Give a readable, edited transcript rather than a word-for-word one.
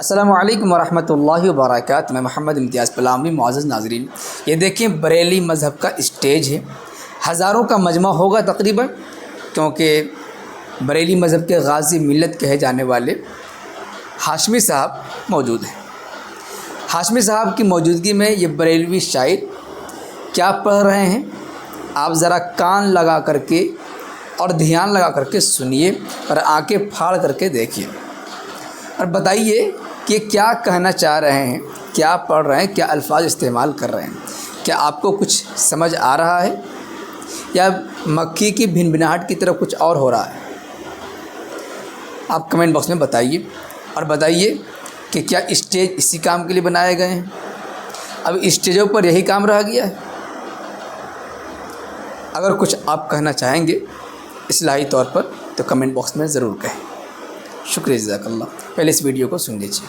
अस्सलामु अलैकुम वरहमतुल्लाहि वबरकातुहू। मैं मोहम्मद इम्तियाज़ पलामवी। मुअज़्ज़ज़ नाज़रीन, ये देखें बरेली मज़हब का स्टेज है। हज़ारों का मजमा होगा तकरीबन, क्योंकि बरेली मज़हब के गाज़ी मिल्लत कहे जाने वाले हाशमी साहब मौजूद हैं। हाशमी साहब की मौजूदगी में ये बरेलवी शायर क्या पढ़ रहे हैं, आप ज़रा कान लगा करके और ध्यान लगा करके सुनिए और आंखें फाड़ करके देखिए और बताइए कि क्या कहना चाह रहे हैं, क्या पढ़ रहे हैं, क्या अल्फाज इस्तेमाल कर रहे हैं। क्या आपको कुछ समझ आ रहा है या मक्खी की भिनभिनाहट की तरफ कुछ और हो रहा है? आप कमेंट बॉक्स में बताइए और बताइए कि क्या स्टेज इसी काम के लिए बनाए गए हैं। अब स्टेजों पर यही काम रह गया है। अगर कुछ आप कहना चाहेंगे इस्लाही तौर पर तो कमेंट बॉक्स में ज़रूर कहें। शुक्रिया, जज़ाकल्लाह। पहले इस वीडियो को सुन लीजिए।